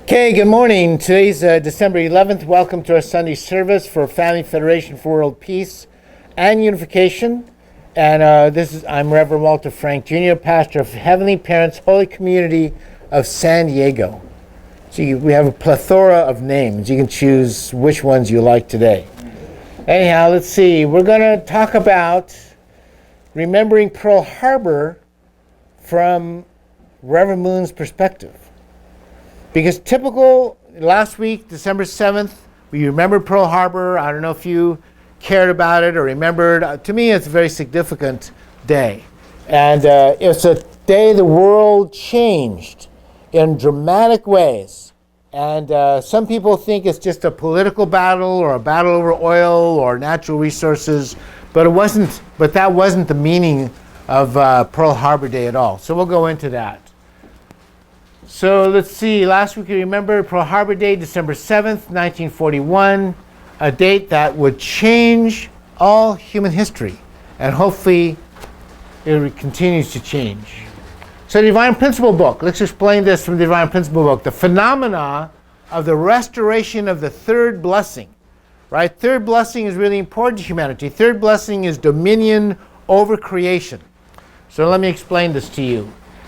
Okay, good morning. Today's December 11th. Welcome to our Sunday service for Family Federation for World Peace and Unification. And I'm Reverend Walter Frank Jr., pastor of Heavenly Parents Holy Community of San Diego. So we have a plethora of names. You can choose which ones you like today. Anyhow, let's see. We're going to talk about remembering Pearl Harbor from Reverend Moon's perspective. Because last week, December 7th, we remembered Pearl Harbor. I don't know if you cared about it or remembered. To me, it's a very significant day. And it's a day the world changed in dramatic ways. And some people think it's just a political battle or a battle over oil or natural resources. But that wasn't the meaning of Pearl Harbor Day at all. So we'll go into that. So let's see, last week you remember Pearl Harbor Day, December 7th, 1941, a date that would change all human history, and hopefully it continues to change. So the Divine Principle book, let's explain this from the Divine Principle book, the phenomena of the restoration of the third blessing, right? Third blessing is really important to humanity. Third blessing is dominion over creation. So let me explain this to you.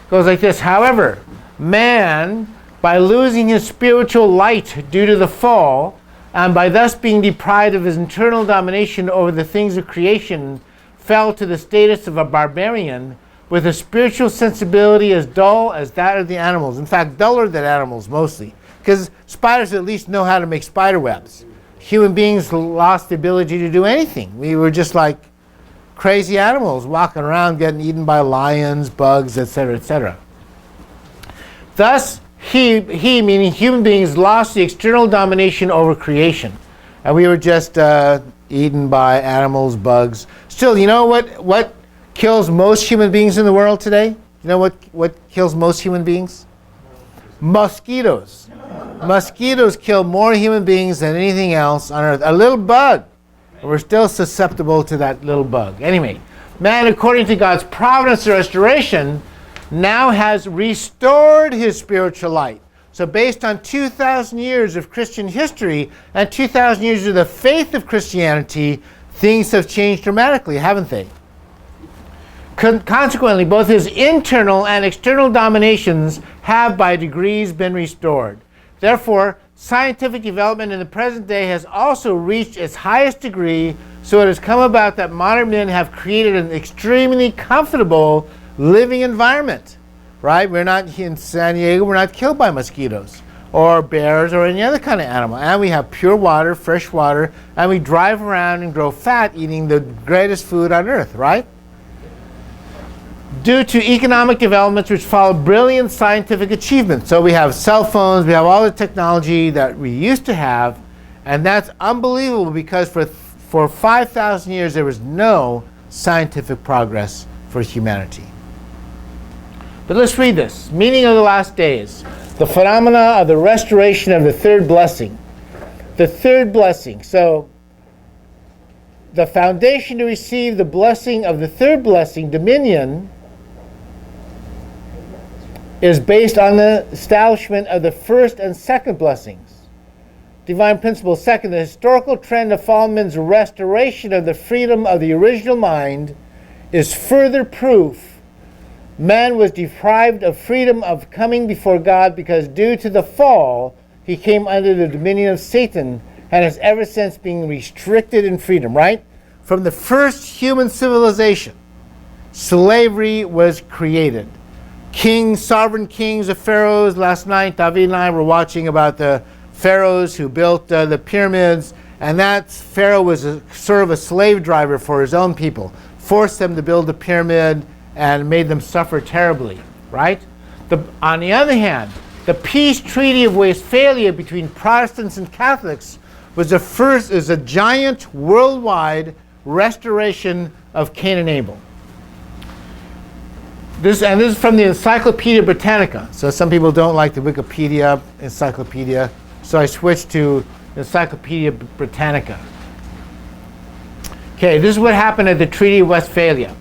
It goes like this, however, man, by losing his spiritual light due to the fall, and by thus being deprived of his internal domination over the things of creation, fell to the status of a barbarian with a spiritual sensibility as dull as that of the animals. In fact, duller than animals mostly, because spiders at least know how to make spider webs. Human beings lost the ability to do anything. We were just like crazy animals walking around getting eaten by lions, bugs, etc., etc. Thus, he, meaning human beings, lost the external domination over creation. And we were just eaten by animals, bugs. Still, you know what kills most human beings in the world today? You know what kills most human beings? Mosquitoes. Mosquitoes kill more human beings than anything else on earth. A little bug. And we're still susceptible to that little bug. Anyway, man, according to God's providence and restoration, now has restored his spiritual light. So based on 2,000 years of Christian history and 2,000 years of the faith of Christianity, things have changed dramatically, haven't they? Consequently, both his internal and external dominations have by degrees been restored. Therefore, scientific development in the present day has also reached its highest degree, so it has come about that modern men have created an extremely comfortable living environment, right? We're not in San Diego, we're not killed by mosquitoes or bears or any other kind of animal. And we have pure water, fresh water, and we drive around and grow fat eating the greatest food on earth, right? Due to economic developments which follow brilliant scientific achievements. So we have cell phones, we have all the technology that we used to have, and that's unbelievable because for 5,000 years there was no scientific progress for humanity. But let's read this. Meaning of the last days. The phenomena of the restoration of the third blessing. The third blessing. So, the foundation to receive the blessing of the third blessing, dominion, is based on the establishment of the first and second blessings. Divine Principle. Second, the historical trend of fallen men's restoration of the freedom of the original mind is further proof man was deprived of freedom of coming before God because due to the fall, he came under the dominion of Satan and has ever since been restricted in freedom, right? From the first human civilization, slavery was created. Sovereign kings of pharaohs. Last night, David and I were watching about the pharaohs who built the pyramids, and that pharaoh was sort of a slave driver for his own people, forced them to build the pyramid, and made them suffer terribly, right? On the other hand, the peace treaty of Westphalia between Protestants and Catholics was a giant worldwide restoration of Cain and Abel. This is from the Encyclopedia Britannica. So some people don't like the Wikipedia encyclopedia, so I switched to Encyclopedia Britannica. Okay, this is what happened at the Treaty of Westphalia.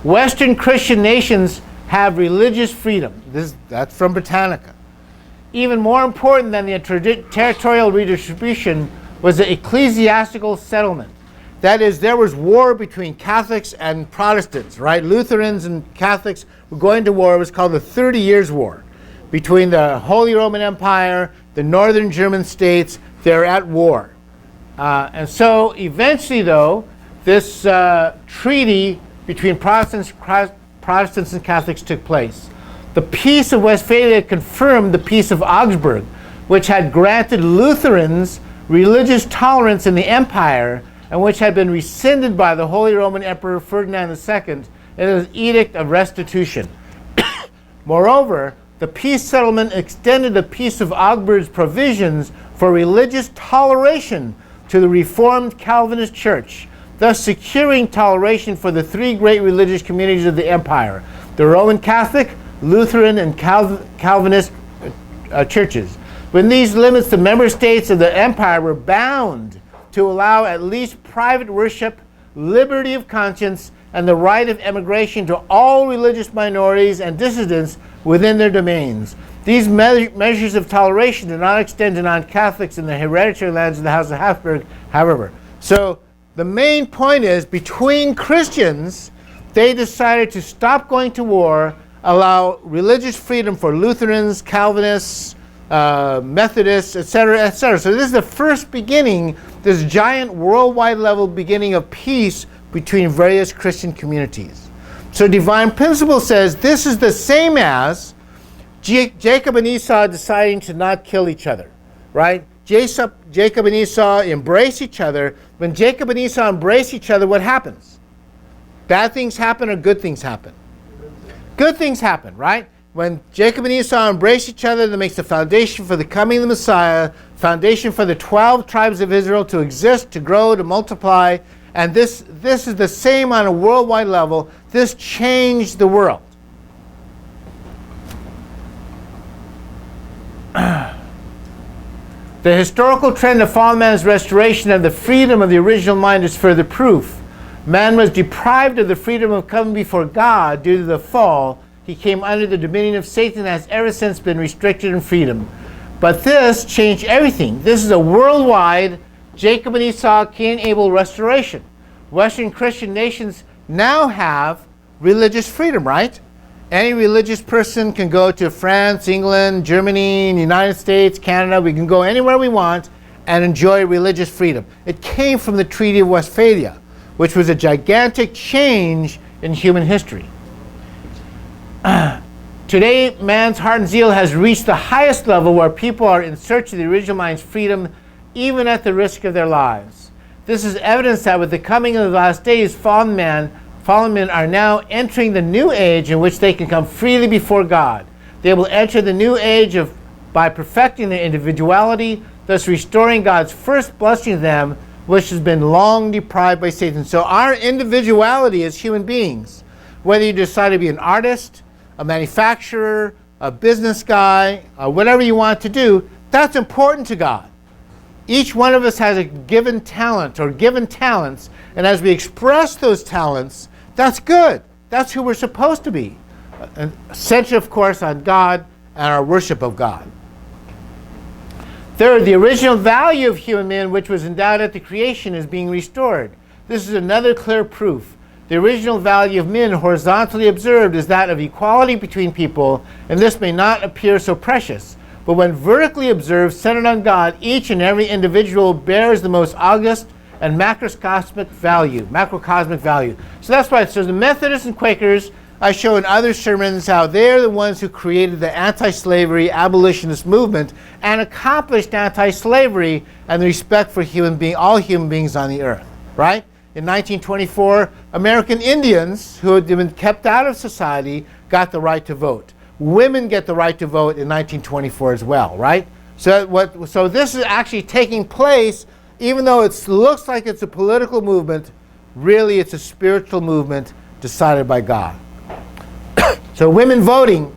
Western Christian nations have religious freedom. That's from Britannica. even more important than the territorial redistribution was the ecclesiastical settlement. That is, there was war between Catholics and Protestants, right? Lutherans and Catholics were going to war. It was called the 30 Years' War between the Holy Roman Empire, the northern German states. They're at war. And so eventually, though, this treaty between Protestants and Catholics took place. The Peace of Westphalia confirmed the Peace of Augsburg, which had granted Lutherans religious tolerance in the empire and which had been rescinded by the Holy Roman Emperor Ferdinand II in his Edict of Restitution. Moreover, the peace settlement extended the Peace of Augsburg's provisions for religious toleration to the Reformed Calvinist Church, thus securing toleration for the three great religious communities of the empire, the Roman Catholic, Lutheran, and Calvinist churches. Within these limits, the member states of the empire were bound to allow at least private worship, liberty of conscience, and the right of emigration to all religious minorities and dissidents within their domains. These measures of toleration did not extend to non-Catholics in the hereditary lands of the House of Habsburg, however. So the main point is, between Christians, they decided to stop going to war, allow religious freedom for Lutherans, Calvinists, Methodists, etc., etc. So this is the first beginning, this giant worldwide level beginning of peace between various Christian communities. So Divine Principle says this is the same as Jacob and Esau deciding to not kill each other, right? Jacob and Esau embrace each other. When Jacob and Esau embrace each other, what happens? Bad things happen or good things happen? Good things happen, right? When Jacob and Esau embrace each other, that makes the foundation for the coming of the Messiah, foundation for the 12 tribes of Israel to exist, to grow, to multiply. And this is the same on a worldwide level. This changed the world. The historical trend of fallen man's restoration of the freedom of the original mind is further proof. Man was deprived of the freedom of coming before God due to the fall. He came under the dominion of Satan and has ever since been restricted in freedom. But this changed everything. This is a worldwide Jacob and Esau, Cain and Abel restoration. Western Christian nations now have religious freedom, right? Any religious person can go to France, England, Germany, the United States, Canada. We can go anywhere we want and enjoy religious freedom. It came from the Treaty of Westphalia, which was a gigantic change in human history. Today, man's heart and zeal has reached the highest level where people are in search of the original mind's freedom, even at the risk of their lives. This is evidence that with the coming of the last days, fallen men are now entering the new age in which they can come freely before God. They will enter the new age by perfecting their individuality, thus restoring God's first blessing to them, which has been long deprived by Satan. So our individuality as human beings, whether you decide to be an artist, a manufacturer, a business guy, whatever you want to do, that's important to God. Each one of us has a given talent or given talents, and as we express those talents, that's good. That's who we're supposed to be. Centered, of course, on God and our worship of God. Third, the original value of human man, which was endowed at the creation, is being restored. This is another clear proof. The original value of men, horizontally observed, is that of equality between people, and this may not appear so precious. But when vertically observed, centered on God, each and every individual bears the most august and macrocosmic value. So that's why it says the Methodists and Quakers, I show in other sermons how they're the ones who created the anti-slavery abolitionist movement and accomplished anti-slavery and the respect for all human beings on the earth, right? In 1924, American Indians who had been kept out of society got the right to vote. Women get the right to vote in 1924 as well, right? So this is actually taking place, even though it looks like it's a political movement, really it's a spiritual movement decided by God. So women voting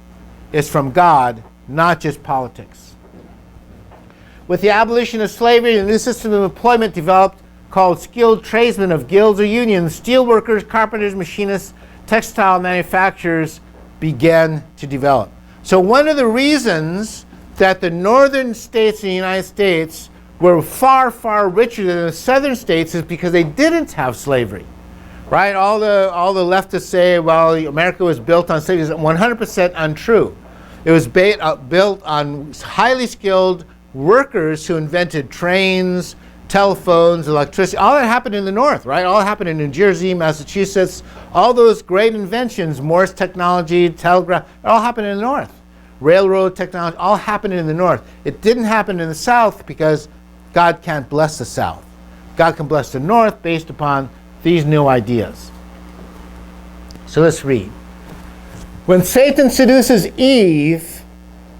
is from God, not just politics. With the abolition of slavery, a new system of employment developed called skilled tradesmen of guilds or unions. Steelworkers, carpenters, machinists, textile manufacturers began to develop. So one of the reasons that the northern states in the United States were far, far richer than the southern states is because they didn't have slavery, right? All the leftists say, well, America was built on slavery is 100% untrue. It was built on highly skilled workers who invented trains, telephones, electricity. All that happened in the north, right? All happened in New Jersey, Massachusetts. All those great inventions, Morse technology, telegraph, it all happened in the north. Railroad technology, all happened in the north. It didn't happen in the south because God can't bless the south. God can bless the north based upon these new ideas. So let's read. When Satan seduces Eve,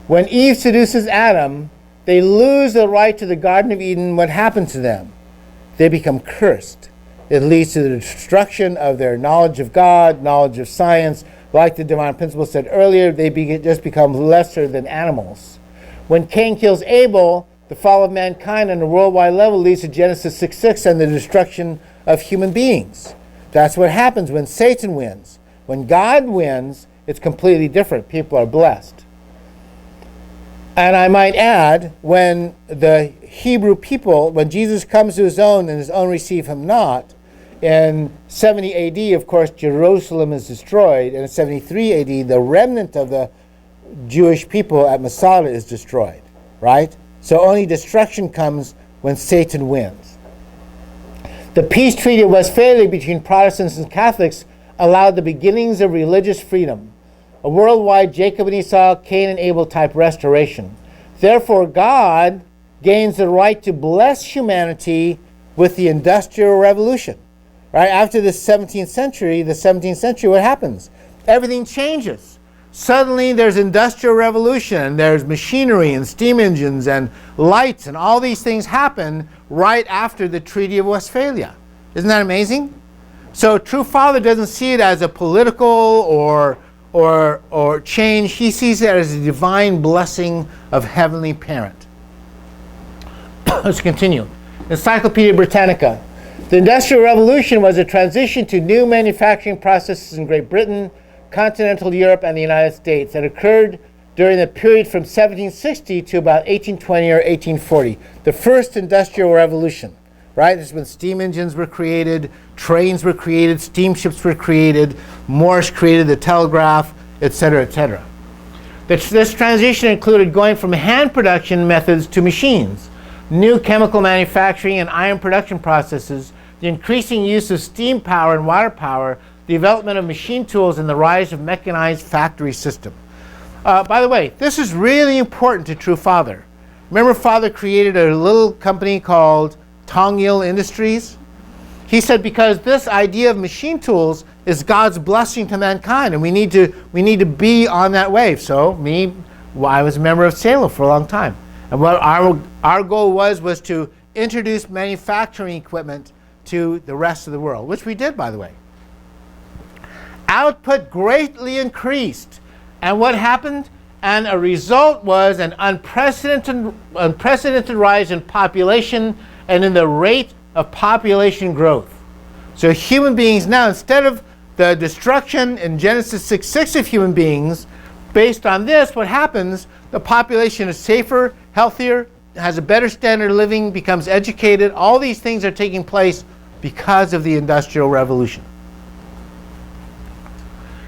when Eve seduces Adam, they lose the right to the Garden of Eden. What happens to them? They become cursed. It leads to the destruction of their knowledge of God, knowledge of science. Like the divine principle said earlier, they just become lesser than animals. When Cain kills Abel, the fall of mankind on a worldwide level leads to Genesis 6:6 and the destruction of human beings. That's what happens when Satan wins. When God wins, it's completely different. People are blessed. And I might add, when the Hebrew people, when Jesus comes to his own and his own receive him not, in 70 AD, of course, Jerusalem is destroyed. And in 73 AD, the remnant of the Jewish people at Masada is destroyed, right? So only destruction comes when Satan wins. The peace treaty of Westphalia between Protestants and Catholics allowed the beginnings of religious freedom, a worldwide Jacob and Esau, Cain and Abel type restoration. Therefore, God gains the right to bless humanity with the Industrial Revolution. Right after the 17th century, what happens? Everything changes. Suddenly there's Industrial Revolution, there's machinery and steam engines and lights, and all these things happen right after the Treaty of Westphalia. Isn't that amazing? So True Father doesn't see it as a political or change. He sees it as a divine blessing of Heavenly Parent. Let's continue. Encyclopedia Britannica. The Industrial Revolution was a transition to new manufacturing processes in Great Britain, continental Europe, and the United States that occurred during the period from 1760 to about 1820 or 1840. The first Industrial Revolution, right? This is when steam engines were created, trains were created, steamships were created, Morse created the telegraph, etc., etc. This transition included going from hand production methods to machines, new chemical manufacturing and iron production processes, the increasing use of steam power and water power, the development of machine tools, and the rise of mechanized factory system. By the way, this is really important to True Father. Remember, Father created a little company called Tongyil Industries? He said because this idea of machine tools is God's blessing to mankind, and we need to be on that wave. So I was a member of SALO for a long time. And what our goal was to introduce manufacturing equipment to the rest of the world, which we did, by the way. Output greatly increased. And what happened? And a result was an unprecedented rise in population and in the rate of population growth. So human beings now, instead of the destruction in Genesis 6:6 of human beings, based on this, what happens? The population is safer, healthier, has a better standard of living, becomes educated. All these things are taking place because of the Industrial Revolution.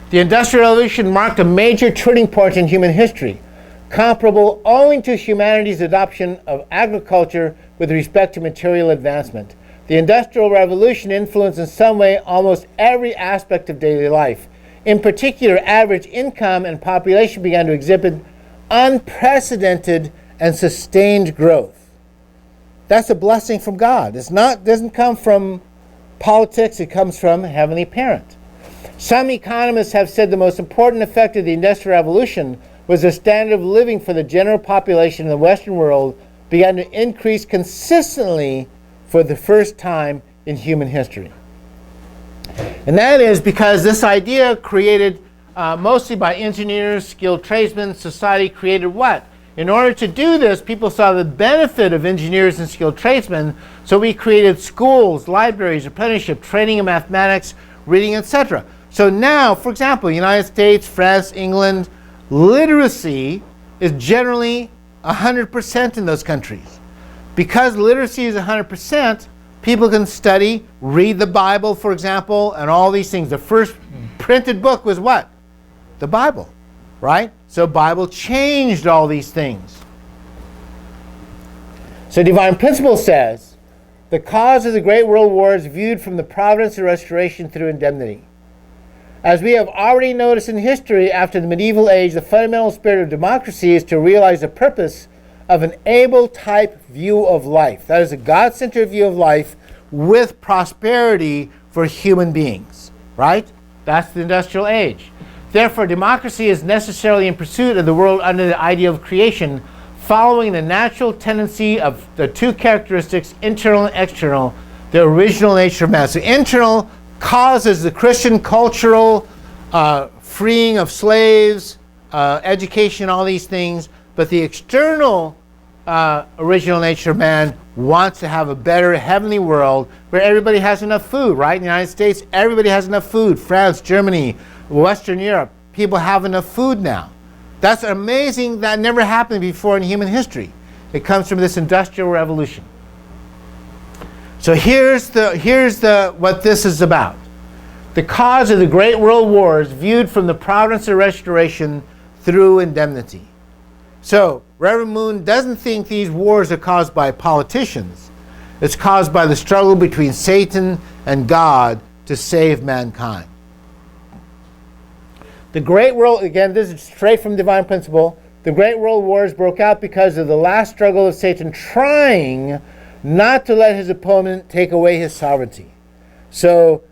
The Industrial Revolution marked a major turning point in human history, comparable only to humanity's adoption of agriculture with respect to material advancement. The Industrial Revolution influenced in some way almost every aspect of daily life. In particular, average income and population began to exhibit unprecedented and sustained growth. That's a blessing from God. Doesn't come from politics, it comes from Heavenly Parent. Some economists have said the most important effect of the Industrial Revolution was the standard of living for the general population in the Western world began to increase consistently for the first time in human history. And that is because this idea created mostly by engineers, skilled tradesmen, society created what? In order to do this, people saw the benefit of engineers and skilled tradesmen, so we created schools, libraries, apprenticeship, training in mathematics, reading, etc. So now, for example, United States, France, England, literacy is generally 100% in those countries. Because literacy is 100%, people can study, read the Bible, for example, and all these things. The first printed book was what? The Bible, right? So Bible changed all these things. So Divine Principle says, the cause of the great world war is viewed from the providence of restoration through indemnity. As we have already noticed in history, after the medieval age, the fundamental spirit of democracy is to realize the purpose of an able-type view of life. That is a God-centered view of life with prosperity for human beings, right? That's the industrial age. Therefore, democracy is necessarily in pursuit of the world under the idea of creation, following the natural tendency of the two characteristics, internal and external, the original nature of man. So internal causes the Christian cultural freeing of slaves, education, all these things, but the external original nature of man wants to have a better heavenly world where everybody has enough food, right? In the United States, everybody has enough food. France, Germany, Western Europe, people have enough food now. That's amazing. That never happened before in human history. It comes from this industrial revolution. So here's what this is about. The cause of the great world wars viewed from the providence of restoration through indemnity. So Reverend Moon doesn't think these wars are caused by politicians. It's caused by the struggle between Satan and God to save mankind. The great world, again, this is straight from Divine Principle. The great world wars broke out because of the last struggle of Satan trying not to let his opponent take away his sovereignty. So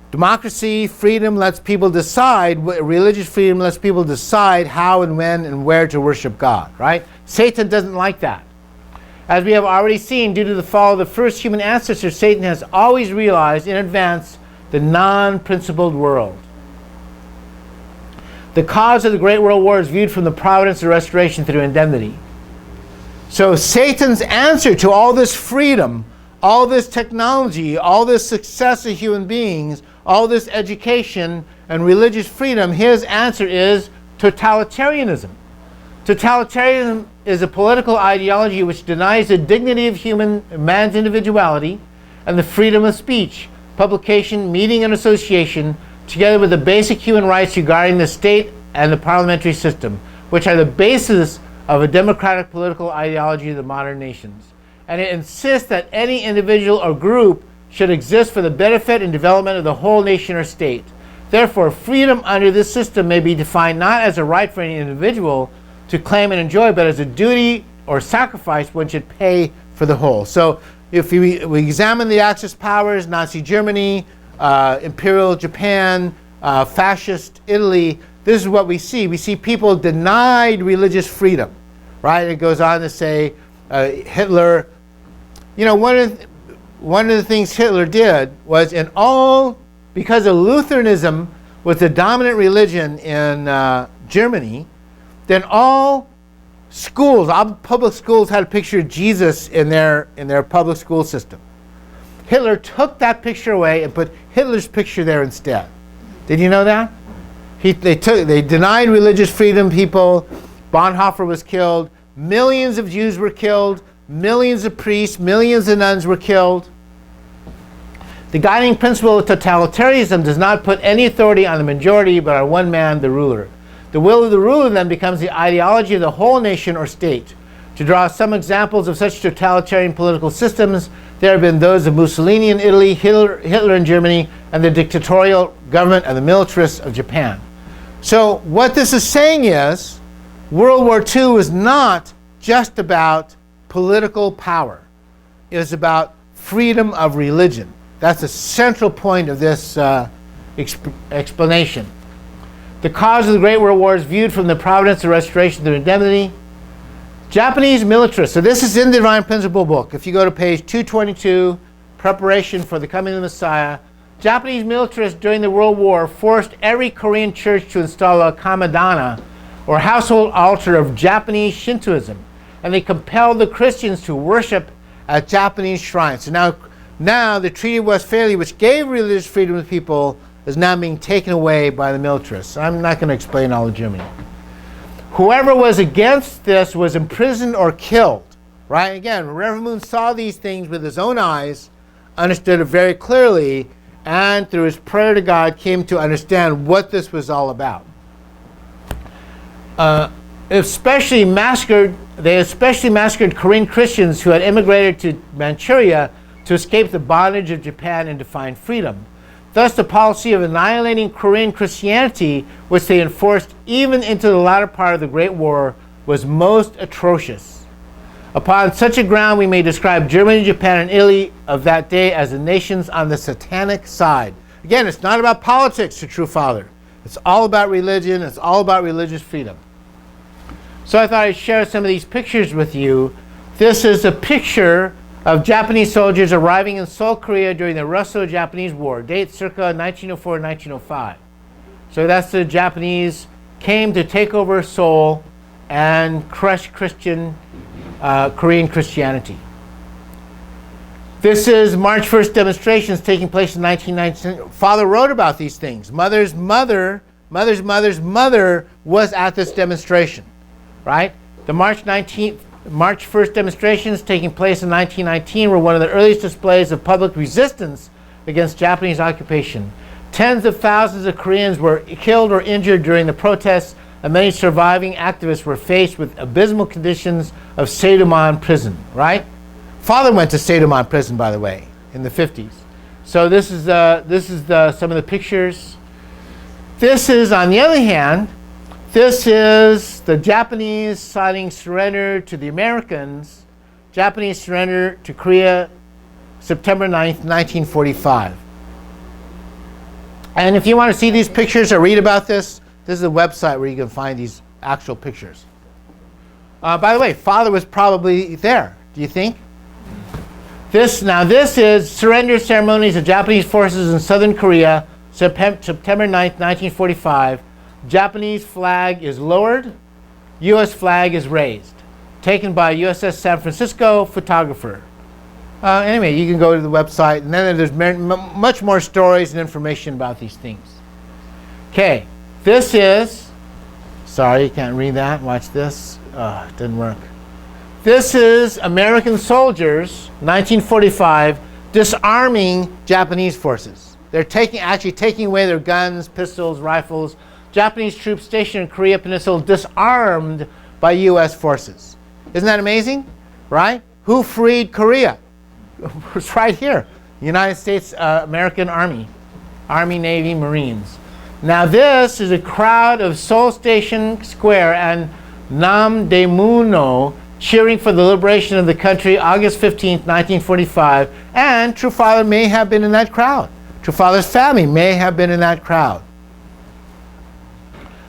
democracy, freedom lets people decide, religious freedom lets people decide how and when and where to worship God, right? Satan doesn't like that. As we have already seen, due to the fall of the first human ancestors, Satan has always realized in advance the non-principled world. The cause of the great world war is viewed from the providence of restoration through indemnity. So Satan's answer to all this freedom, all this technology, all this success of human beings, all this education and religious freedom, his answer is totalitarianism. Totalitarianism is a political ideology which denies the dignity of man's individuality and the freedom of speech, publication, meeting, and association, together with the basic human rights regarding the state and the parliamentary system, which are the basis of a democratic political ideology of the modern nations. And it insists that any individual or group should exist for the benefit and development of the whole nation or state. Therefore, freedom under this system may be defined not as a right for any individual to claim and enjoy, but as a duty or sacrifice one should pay for the whole. So if we examine the Axis powers, Nazi Germany, Imperial Japan, fascist Italy, this is what we see. We see people denied religious freedom, right? It goes on to say Hitler, you know, one of the things Hitler did was because of Lutheranism was the dominant religion in Germany, then all schools, all public schools had a picture of Jesus in their public school system. Hitler took that picture away and put Hitler's picture there instead. Did you know that? They denied religious freedom, people. Bonhoeffer was killed. Millions of Jews were killed. Millions of priests, millions of nuns were killed. The guiding principle of totalitarianism does not put any authority on the majority, but on one man, the ruler. The will of the ruler then becomes the ideology of the whole nation or state. To draw some examples of such totalitarian political systems, there have been those of Mussolini in Italy, Hitler in Germany, and the dictatorial government and the militarists of Japan. So what this is saying is, World War II is not just about political power. It is about freedom of religion. That's a central point of this explanation. The cause of the Great World War is viewed from the providence of restoration through indemnity. Japanese militarists, so this is in the Divine Principle book. If you go to page 222, Preparation for the Coming of the Messiah, Japanese militarists during the World War forced every Korean church to install a kamadana, or household altar of Japanese Shintoism, and they compelled the Christians to worship at Japanese shrines. So now the Treaty of Westphalia, which gave religious freedom to people, is now being taken away by the militarists. I'm not going to explain all of Germany. Whoever was against this was imprisoned or killed. Right? Again, Reverend Moon saw these things with his own eyes, understood it very clearly, and through his prayer to God came to understand what this was all about. They especially massacred Korean Christians who had immigrated to Manchuria to escape the bondage of Japan and to find freedom. Thus, the policy of annihilating Korean Christianity, which they enforced even into the latter part of the Great War, was most atrocious. Upon such a ground, we may describe Germany, Japan, and Italy of that day as the nations on the satanic side. Again, it's not about politics to True Father. It's all about religion. It's all about religious freedom. So I thought I'd share some of these pictures with you. This is a picture of Japanese soldiers arriving in Seoul, Korea during the Russo-Japanese War, date circa 1904-1905. So that's the Japanese came to take over Seoul and crush Korean Christianity. This is March 1st demonstrations taking place in 1919. Father wrote about these things. Mother's mother was at this demonstration, right? The March 1st demonstrations taking place in 1919 were one of the earliest displays of public resistance against Japanese occupation. Tens of thousands of Koreans were killed or injured during the protests, and many surviving activists were faced with abysmal conditions of Seidoman prison, right? Father went to Seidoman prison, by the way, in the 50s. So this is some of the pictures. This is, on the other hand, this is the Japanese signing surrender to the Americans, Japanese surrender to Korea, September 9th, 1945. And if you want to see these pictures or read about this, this is a website where you can find these actual pictures. By the way, Father was probably there, do you think? This is surrender ceremonies of Japanese forces in southern Korea, September 9th, 1945. Japanese flag is lowered, U.S. flag is raised. Taken by USS San Francisco photographer. Anyway, you can go to the website, and then there's much more stories and information about these things. Okay, this is, sorry, you can't read that. Watch this. It didn't work. This is American soldiers, 1945, disarming Japanese forces. They're actually taking away their guns, pistols, rifles. Japanese troops stationed in Korea Peninsula disarmed by U.S. forces. Isn't that amazing? Right? Who freed Korea? It's right here. United States American Army. Army, Navy, Marines. Now this is a crowd of Seoul Station Square and Namdaemuno cheering for the liberation of the country, August 15th, 1945. And True Father may have been in that crowd. True Father's family may have been in that crowd.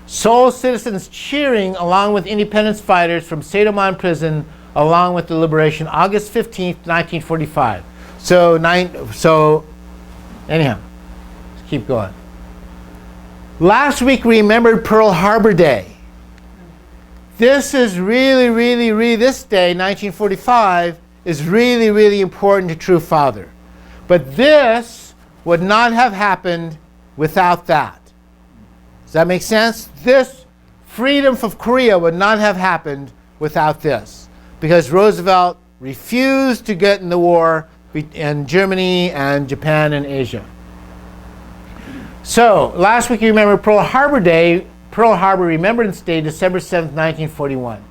Seoul citizens cheering along with independence fighters from Seidoman prison along with the liberation, August 15th, 1945. So anyhow, let's keep going. Last week we remembered Pearl Harbor Day. This is really, this day, 1945, is really important to True Father. But this would not have happened without that. Does that make sense? This freedom from Korea would not have happened without this. Because Roosevelt refused to get in the war in Germany and Japan and Asia. So, last week you remember Pearl Harbor Day, Pearl Harbor Remembrance Day, December 7th, 1941.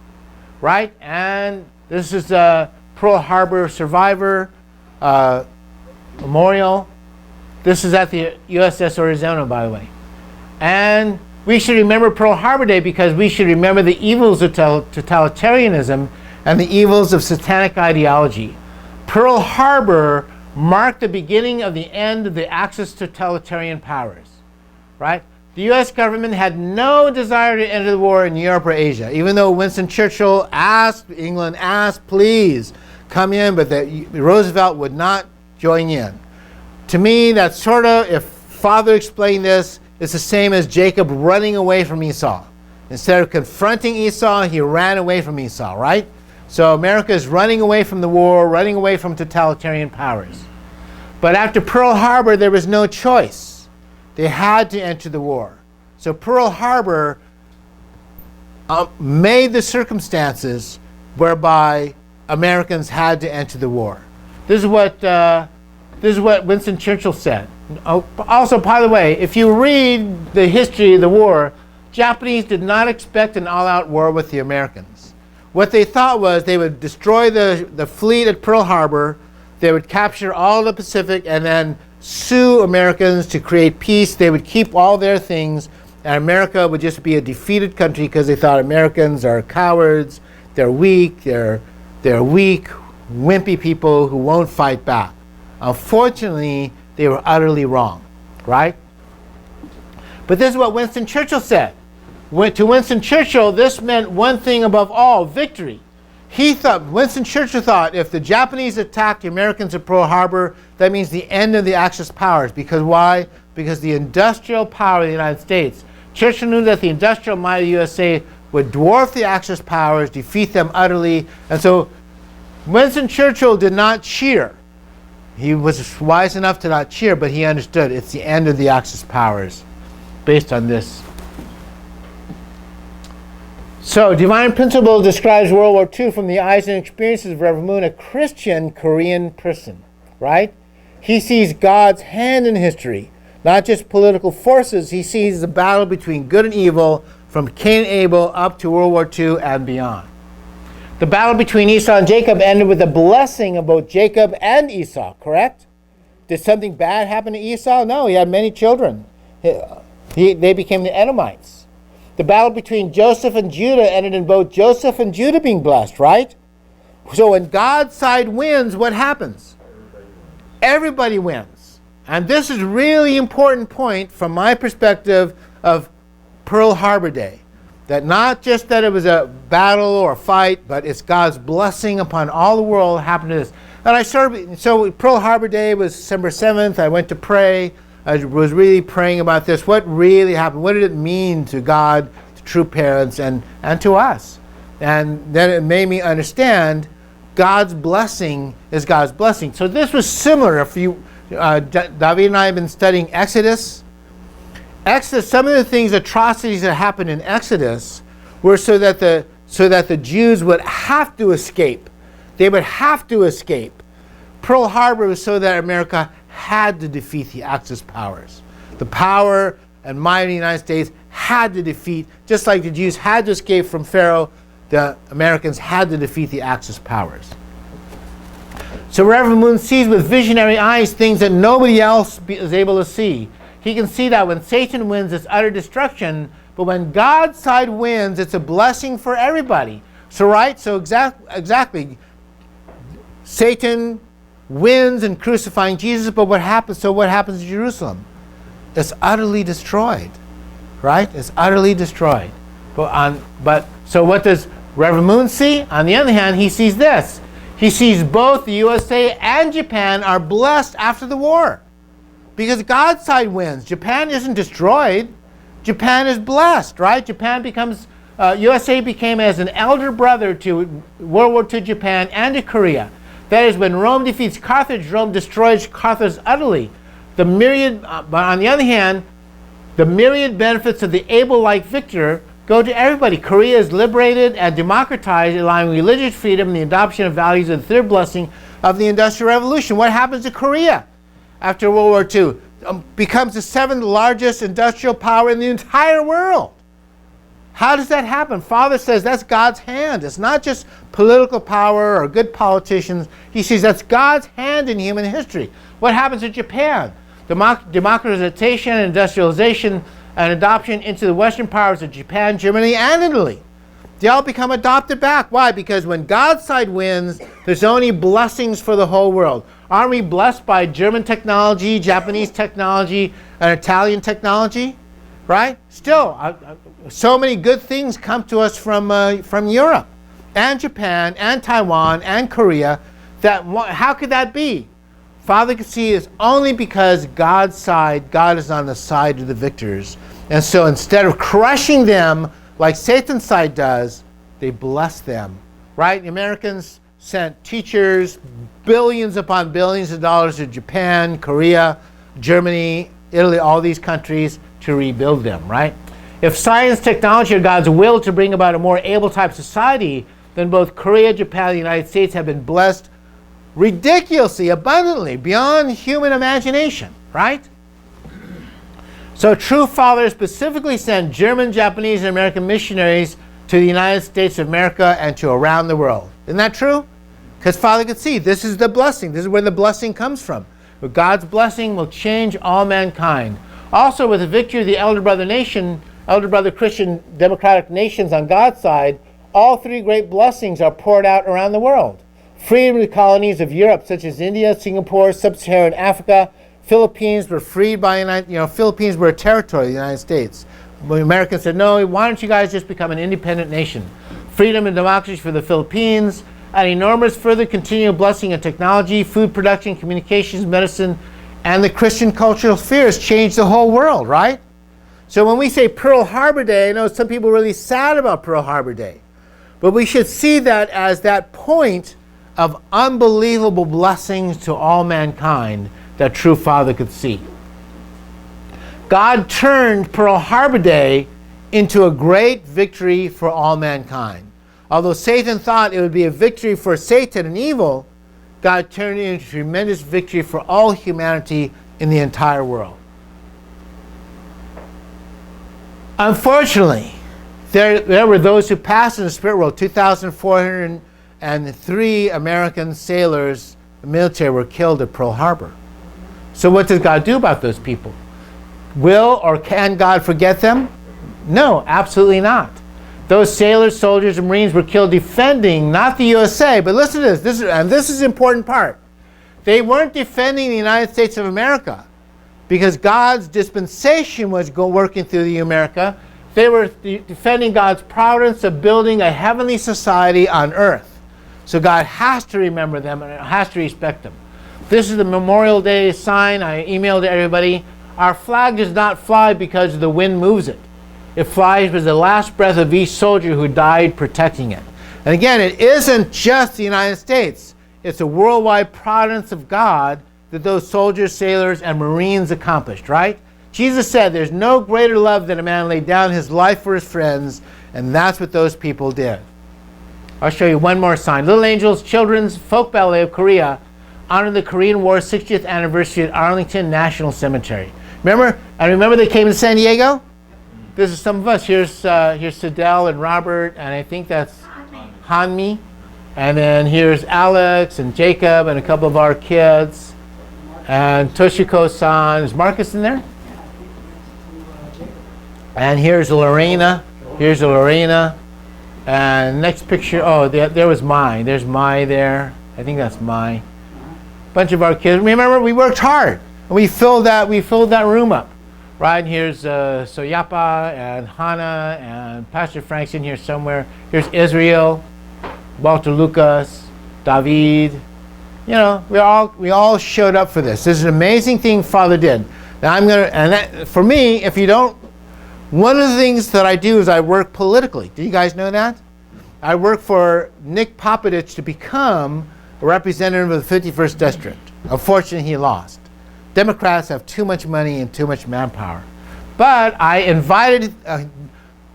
Right? And this is a Pearl Harbor Survivor Memorial. This is at the USS Arizona, by the way. And we should remember Pearl Harbor Day because we should remember the evils of totalitarianism and the evils of satanic ideology. Pearl Harbor marked the beginning of the end of the Axis totalitarian powers, right? The U.S. government had no desire to enter the war in Europe or Asia, even though Winston Churchill England asked, please come in, but Roosevelt would not join in. To me, that's sort of, if Father explained this, it's the same as Jacob running away from Esau. Instead of confronting Esau, he ran away from Esau, right? So America is running away from the war, running away from totalitarian powers. But after Pearl Harbor, there was no choice. They had to enter the war. So Pearl Harbor made the circumstances whereby Americans had to enter the war. This is what Winston Churchill said. Also, by the way, if you read the history of the war, Japanese did not expect an all-out war with the Americans. What they thought was they would destroy the fleet at Pearl Harbor, they would capture all the Pacific, and then sue Americans to create peace. They would keep all their things, and America would just be a defeated country because they thought Americans are cowards, they're weak, they're weak, wimpy people who won't fight back. Unfortunately, they were utterly wrong, right? But this is what Winston Churchill said. To Winston Churchill, this meant one thing above all, victory. Winston Churchill thought if the Japanese attacked the Americans at Pearl Harbor, that means the end of the Axis powers. Because why? Because the industrial power of the United States. Churchill knew that the industrial might of the USA would dwarf the Axis powers, defeat them utterly. And so Winston Churchill did not cheer. He was wise enough to not cheer, but he understood it's the end of the Axis powers based on this. So, Divine Principle describes World War II from the eyes and experiences of Reverend Moon, a Christian Korean person, right? He sees God's hand in history, not just political forces. He sees the battle between good and evil from Cain and Abel up to World War II and beyond. The battle between Esau and Jacob ended with the blessing of both Jacob and Esau, correct? Did something bad happen to Esau? No, he had many children. They became the Edomites. The battle between Joseph and Judah ended in both Joseph and Judah being blessed, right? So when God's side wins, what happens? Everybody wins. And this is a really important point from my perspective of Pearl Harbor Day. That not just that it was a battle or a fight, but it's God's blessing upon all the world happened to this. And so Pearl Harbor Day was December 7th. I went to pray. I was really praying about this. What really happened? What did it mean to God, to true parents, and to us? And then it made me understand God's blessing is God's blessing. So this was similar. If you, David and I have been studying Exodus. Some of the things, atrocities that happened in Exodus were so that the Jews would have to escape. They would have to escape. Pearl Harbor was so that America had to defeat the Axis powers. The power and might of the United States had to defeat, just like the Jews had to escape from Pharaoh, the Americans had to defeat the Axis powers. So Reverend Moon sees with visionary eyes things that nobody else is able to see. He can see that when Satan wins, it's utter destruction, but when God's side wins, it's a blessing for everybody. So exactly, Satan wins in crucifying Jesus, but what happens to Jerusalem? It's utterly destroyed, right? It's utterly destroyed. So what does Reverend Moon see? On the other hand, he sees this. He sees both the USA and Japan are blessed after the war. Because God's side wins. Japan isn't destroyed. Japan is blessed, right? USA became as an elder brother to World War II Japan and to Korea. That is, when Rome defeats Carthage, Rome destroys Carthage utterly. But on the other hand, the myriad benefits of the Abel-like victor go to everybody. Korea is liberated and democratized, allowing religious freedom and the adoption of values of the third blessing of the Industrial Revolution. What happens to Korea after World War II? Becomes the 7th largest industrial power in the entire world. How does that happen? Father says that's God's hand. It's not just political power or good politicians. He says that's God's hand in human history. What happens to Japan? Democratization and industrialization and adoption into the Western powers of Japan, Germany, and Italy. They all become adopted back. Why? Because when God's side wins, there's only blessings for the whole world. Aren't we blessed by German technology, Japanese technology, and Italian technology? Right? Still, so many good things come to us from Europe and Japan and Taiwan and Korea. How could that be? Father could see it's only because God is on the side of the victors. And so instead of crushing them like Satan's side does, they bless them. Right? The Americans sent teachers, billions upon billions of dollars to Japan, Korea, Germany, Italy, all these countries to rebuild them, right? If science, technology are God's will to bring about a more able type society, then both Korea, Japan, and the United States have been blessed ridiculously, abundantly, beyond human imagination, right? So true fathers specifically sent German, Japanese, and American missionaries to the United States of America and to around the world. Isn't that true? Because Father could see this is the blessing. This is where the blessing comes from. But God's blessing will change all mankind. Also, with the victory of the elder brother Christian democratic nations on God's side, all three great blessings are poured out around the world. Freedom of the colonies of Europe, such as India, Singapore, Sub-Saharan Africa, Philippines were freed by Philippines were a territory of the United States. The Americans said, no, why don't you guys just become an independent nation? Freedom and democracy for the Philippines, an enormous further continual blessing in technology, food production, communications, medicine, and the Christian cultural spheres changed the whole world, right? So when we say Pearl Harbor Day, I know some people are really sad about Pearl Harbor Day, but we should see that as that point of unbelievable blessings to all mankind that true Father could see. God turned Pearl Harbor Day into a great victory for all mankind. Although Satan thought it would be a victory for Satan and evil, God turned it into a tremendous victory for all humanity in the entire world. Unfortunately, there were those who passed in the spirit world. 2,403 American sailors, the military, were killed at Pearl Harbor. So what does God do about those people? Will or can God forget them? No, absolutely not. Those sailors, soldiers, and Marines were killed defending not the USA, but listen to this. This is the important part. They weren't defending the United States of America because God's dispensation was working through the America. They were defending God's providence of building a heavenly society on earth. So God has to remember them and has to respect them. This is the Memorial Day sign I emailed to everybody. Our flag does not fly because the wind moves it. It flies with the last breath of each soldier who died protecting it. And again, it isn't just the United States. It's a worldwide providence of God that those soldiers, sailors, and Marines accomplished, right? Jesus said there's no greater love than a man laid down his life for his friends, and that's what those people did. I'll show you one more sign. Little Angels Children's Folk Ballet of Korea honored the Korean War's 60th anniversary at Arlington National Cemetery. Remember they came to San Diego? This is some of us. Here's Sidel and Robert, and I think that's Hanmi. And then here's Alex and Jacob and a couple of our kids. And Toshiko-san. Is Marcus in there? And here's Lorena. Here's Lorena. And next picture, there was Mai. There's Mai there. I think that's Mai. Bunch of our kids. Remember, we worked hard. And we filled that room up. Right, here's Soyapa and Hannah and Pastor Frank's in here somewhere. Here's Israel, Walter Lucas, David. We all showed up for this. This is an amazing thing Father did. Now for me, one of the things that I do is I work politically. Do you guys know that? I work for Nick Popovich to become a representative of the 51st District. Unfortunately, he lost. Democrats have too much money and too much manpower. But I invited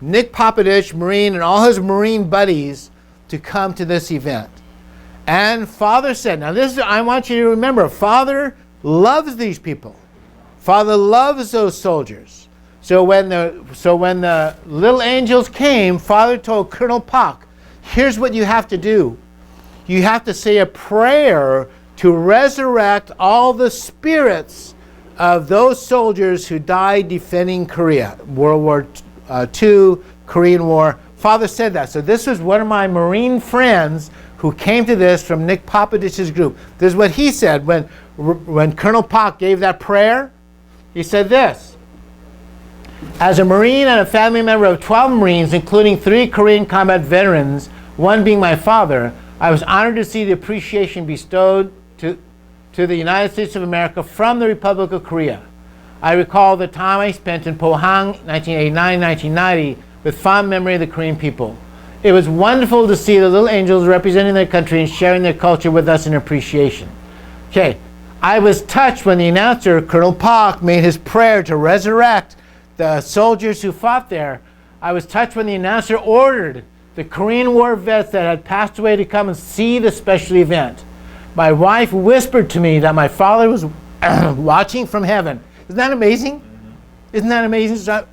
Nick Popovich, Marine, and all his Marine buddies to come to this event. And Father said, I want you to remember, Father loves these people. Father loves those soldiers. So when the little angels came, Father told Colonel Pak, here's what you have to do. You have to say a prayer to resurrect all the spirits of those soldiers who died defending Korea, World War II, Korean War. Father said that. So this was one of my Marine friends who came to this from Nick Popovich's group. This is what he said when Colonel Pak gave that prayer. He said this: as a Marine and a family member of 12 Marines, including 3 Korean combat veterans, one being my father, I was honored to see the appreciation bestowed to the United States of America from the Republic of Korea. I recall the time I spent in Pohang, 1989-1990, with fond memory of the Korean people. It was wonderful to see the little angels representing their country and sharing their culture with us in appreciation. Okay, I was touched when the announcer, Colonel Pak, made his prayer to resurrect the soldiers who fought there, I was touched when the announcer ordered the Korean War vets that had passed away to come and see the special event. My wife whispered to me that my father was watching from heaven. Isn't that amazing? Isn't that amazing? So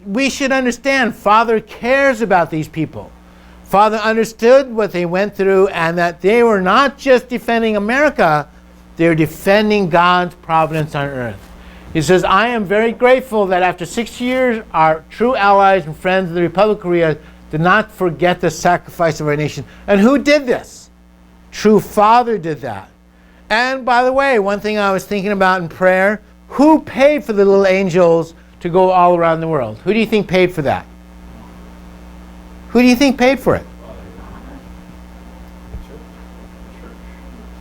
we should understand Father cares about these people. Father understood what they went through and that they were not just defending America, they were defending God's providence on earth. He says, I am very grateful that after 6 years, our true allies and friends in the Republic of Korea did not forget the sacrifice of our nation. And who did this? True Father did that. And by the way, one thing I was thinking about in prayer, who paid for the little angels to go all around the world? Who do you think paid for that? Who do you think paid for it?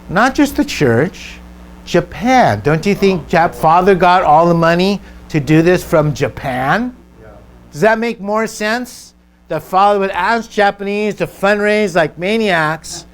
Not just the church. Japan. Don't you think Father got all the money to do this from Japan? Yeah. Does that make more sense? That Father would ask Japanese to fundraise like maniacs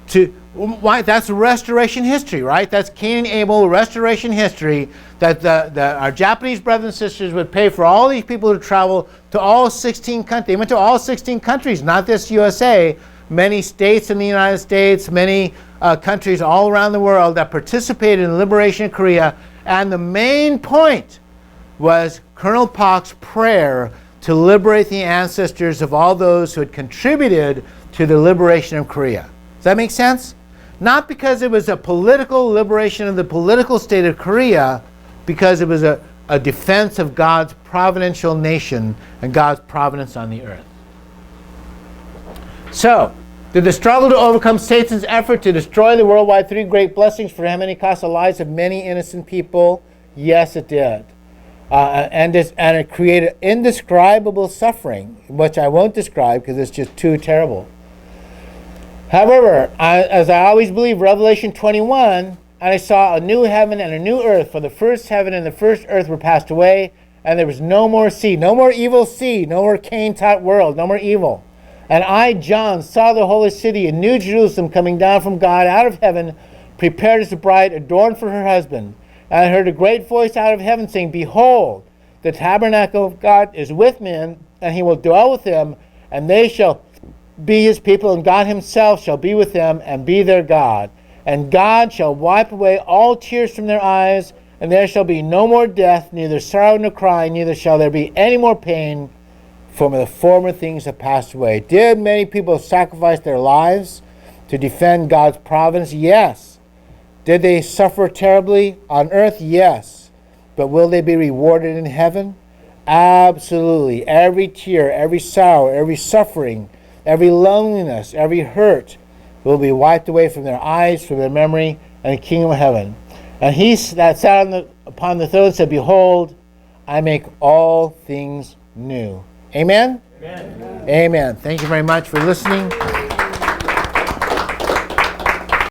to... Why? That's restoration history, right? That's Cain and Abel restoration history, that our Japanese brothers and sisters would pay for all these people to travel to all 16 countries. They went to all 16 countries, not this USA, many states in the United States, many countries all around the world that participated in the liberation of Korea. And the main point was Colonel Park's prayer to liberate the ancestors of all those who had contributed to the liberation of Korea. Does that make sense? Not because it was a political liberation of the political state of Korea, because it was a defense of God's providential nation and God's providence on the earth. So, did the struggle to overcome Satan's effort to destroy the worldwide three great blessings for humanity cost the lives of many innocent people? Yes, it did. And it created indescribable suffering, which I won't describe because it's just too terrible. However, as I always believe, Revelation 21, and I saw a new heaven and a new earth, for the first heaven and the first earth were passed away, and there was no more sea, no more evil sea, no more Cain-type world, no more evil. And I, John, saw the holy city, a new Jerusalem, coming down from God out of heaven, prepared as a bride adorned for her husband. And I heard a great voice out of heaven saying, Behold, the tabernacle of God is with men, and he will dwell with them, and they shall be his people, and God himself shall be with them and be their God. And God shall wipe away all tears from their eyes, and there shall be no more death, neither sorrow nor crying, neither shall there be any more pain, for the former things have passed away. Did many people sacrifice their lives to defend God's providence? Yes. Did they suffer terribly on earth? Yes. But will they be rewarded in heaven? Absolutely. Every tear, every sorrow, every suffering, every loneliness, every hurt will be wiped away from their eyes, from their memory, and the kingdom of heaven. And he that sat upon the throne said, Behold, I make all things new. Amen? Amen. Amen. Thank you very much for listening.